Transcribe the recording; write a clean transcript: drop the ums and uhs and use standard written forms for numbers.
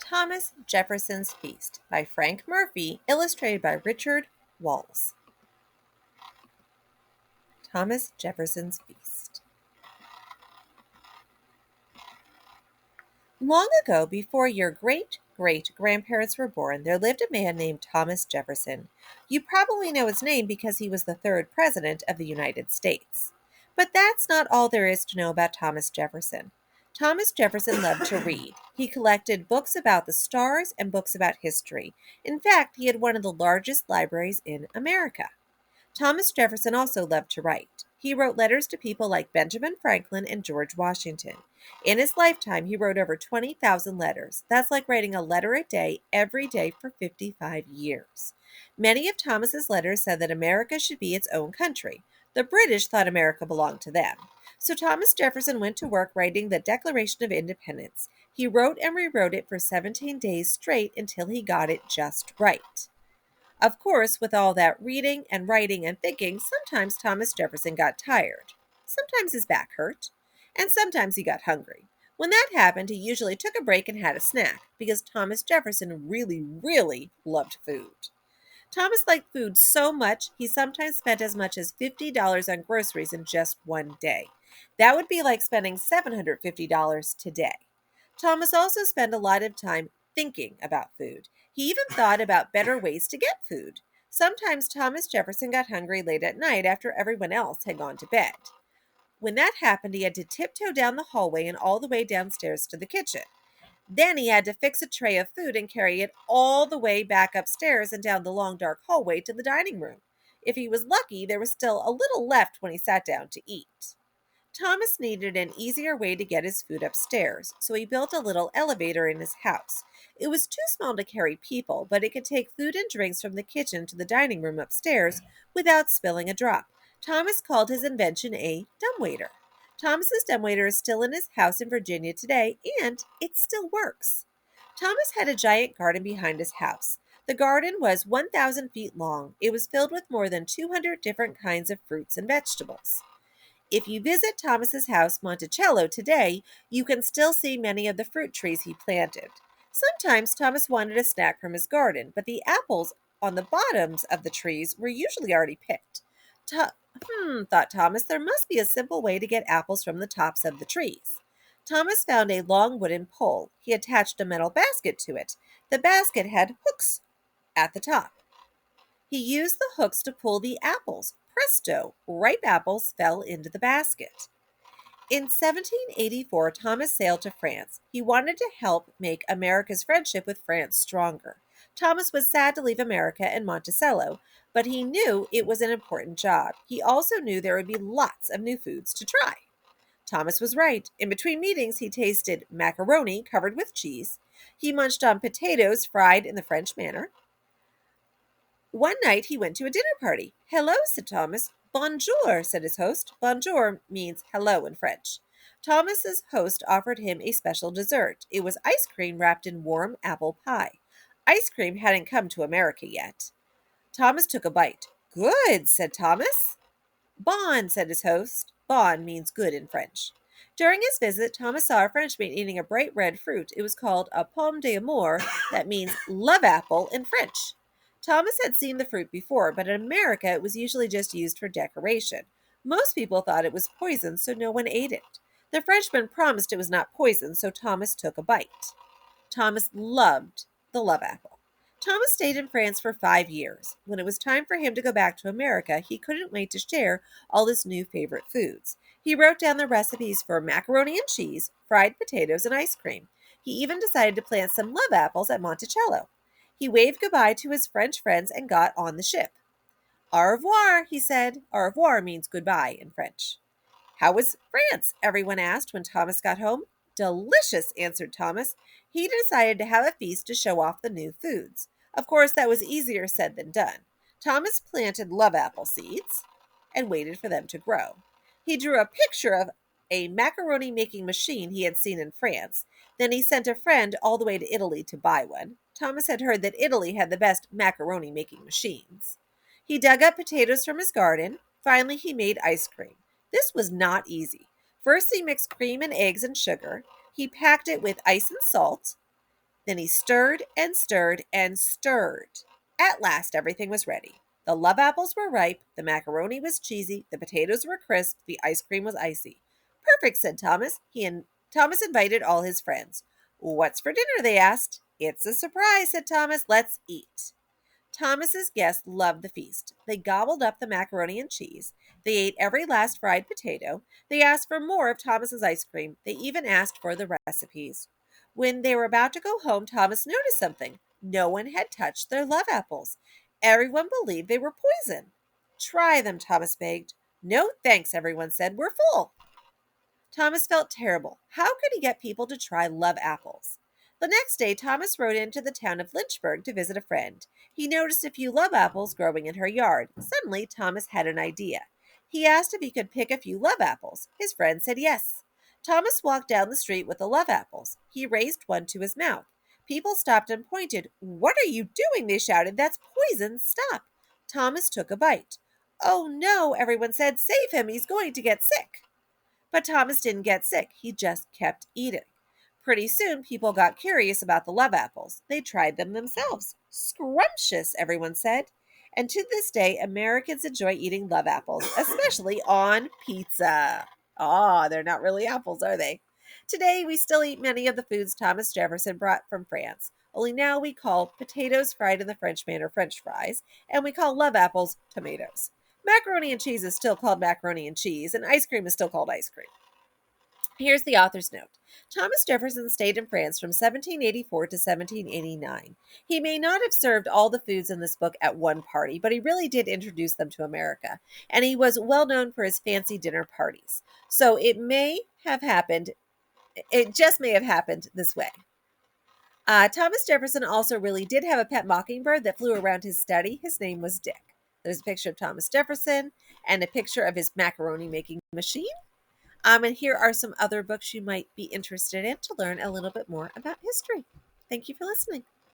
Thomas Jefferson's Feast by Frank Murphy, illustrated by Richard Walls. Thomas Jefferson's Feast. Long ago, before your great-great-grandparents were born, there lived a man named Thomas Jefferson. You probably know his name because he was the third president of the United States. But that's not all there is to know about Thomas Jefferson. Thomas Jefferson loved to read. He collected books about the stars and books about history. In fact, he had one of the largest libraries in America. Thomas Jefferson also loved to write. He wrote letters to people like Benjamin Franklin and George Washington. In his lifetime, he wrote over 20,000 letters. That's like writing a letter a day every day for 55 years. Many of Thomas's letters said that America should be its own country. The British thought America belonged to them. So Thomas Jefferson went to work writing the Declaration of Independence. He wrote and rewrote it for 17 days straight until he got it just right. Of course, with all that reading and writing and thinking, sometimes Thomas Jefferson got tired. Sometimes his back hurt. And sometimes he got hungry. When that happened, he usually took a break and had a snack, because Thomas Jefferson really loved food. Thomas liked food so much, he sometimes spent as much as $50 on groceries in just one day. That would be like spending $750 today. Thomas also spent a lot of time thinking about food. He even thought about better ways to get food. Sometimes Thomas Jefferson got hungry late at night after everyone else had gone to bed. When that happened, he had to tiptoe down the hallway and all the way downstairs to the kitchen. Then he had to fix a tray of food and carry it all the way back upstairs and down the long dark hallway to the dining room. If he was lucky, there was still a little left when he sat down to eat. Thomas needed an easier way to get his food upstairs, so he built a little elevator in his house. It was too small to carry people, but it could take food and drinks from the kitchen to the dining room upstairs without spilling a drop. Thomas called his invention a dumbwaiter. Thomas's dumbwaiter is still in his house in Virginia today, and it still works. Thomas had a giant garden behind his house. The garden was 1,000 feet long. It was filled with more than 200 different kinds of fruits and vegetables. If you visit Thomas's house, Monticello, today, you can still see many of the fruit trees he planted. Sometimes Thomas wanted a snack from his garden, but the apples on the bottoms of the trees were usually already picked. Thought Thomas, there must be a simple way to get apples from the tops of the trees. Thomas found a long wooden pole. He attached a metal basket to it. The basket had hooks at the top. He used the hooks to pull the apples. Presto! Ripe apples fell into the basket. In 1784, Thomas sailed to France. He wanted to help make America's friendship with France stronger. Thomas was sad to leave America and Monticello, but he knew it was an important job. He also knew there would be lots of new foods to try. Thomas was right. In between meetings, he tasted macaroni covered with cheese. He munched on potatoes fried in the French manner. One night he went to a dinner party. "Hello," said Thomas. "Bonjour," said his host. Bonjour means hello in French. Thomas's host offered him a special dessert. It was ice cream wrapped in warm apple pie. Ice cream hadn't come to America yet. Thomas took a bite. "Good," said Thomas. "Bon," said his host. Bon means good in French. During his visit, Thomas saw a Frenchman eating a bright red fruit. It was called a pomme d'amour, that means love apple in French. Thomas had seen the fruit before, but in America it was usually just used for decoration. Most people thought it was poison, so no one ate it. The Frenchman promised it was not poison, so Thomas took a bite. Thomas loved the love apple. Thomas stayed in France for 5 years. When it was time for him to go back to America, he couldn't wait to share all his new favorite foods. He wrote down the recipes for macaroni and cheese, fried potatoes, and ice cream. He even decided to plant some love apples at Monticello. He waved goodbye to his French friends and got on the ship. "Au revoir," he said. Au revoir means goodbye in French. "How was France?" everyone asked when Thomas got home. "Delicious," answered Thomas. He decided to have a feast to show off the new foods. Of course, that was easier said than done. Thomas planted love apple seeds and waited for them to grow. He drew a picture of a macaroni making machine he had seen in France. Then he sent a friend all the way to Italy to buy one. Thomas had heard that Italy had the best macaroni making machines. He dug up potatoes from his garden. Finally, he made ice cream. This was not easy. First, he mixed cream and eggs and sugar. He packed it with ice and salt. Then he stirred and stirred and stirred. At last, everything was ready. The love apples were ripe, the macaroni was cheesy, the potatoes were crisp, the ice cream was icy. Perfect, said Thomas. Thomas invited all his friends. What's for dinner? They asked. It's a surprise, said Thomas. Let's eat. Thomas's guests loved the feast. They gobbled up the macaroni and cheese. They ate every last fried potato. They asked for more of Thomas's ice cream. They even asked for the recipes. When they were about to go home, Thomas noticed something. No one had touched their love apples. Everyone believed they were poison. Try them, Thomas begged. No, thanks, everyone said. We're full. Thomas felt terrible. How could he get people to try love apples? The next day, Thomas rode into the town of Lynchburg to visit a friend. He noticed a few love apples growing in her yard. Suddenly, Thomas had an idea. He asked if he could pick a few love apples. His friend said yes. Thomas walked down the street with the love apples. He raised one to his mouth. People stopped and pointed. What are you doing? They shouted. That's poison. Stop. Thomas took a bite. Oh no, everyone said. Save him. He's going to get sick. But Thomas didn't get sick. He just kept eating. Pretty soon, people got curious about the love apples. They tried them themselves. Scrumptious, everyone said. And to this day, Americans enjoy eating love apples, especially on pizza. Ah, they're not really apples, are they? Today, we still eat many of the foods Thomas Jefferson brought from France. Only now we call potatoes fried in the French manner French fries, and we call love apples tomatoes. Macaroni and cheese is still called macaroni and cheese, and ice cream is still called ice cream. Here's the author's note. Thomas Jefferson stayed in France from 1784 to 1789. He may not have served all the foods in this book at one party, but he really did introduce them to America, and he was well known for his fancy dinner parties. So it just may have happened this way. Thomas Jefferson also really did have a pet mockingbird that flew around his study. His name was Dick. There's a picture of Thomas Jefferson and a picture of his macaroni making machine. And here are some other books you might be interested in to learn a little bit more about history. Thank you for listening.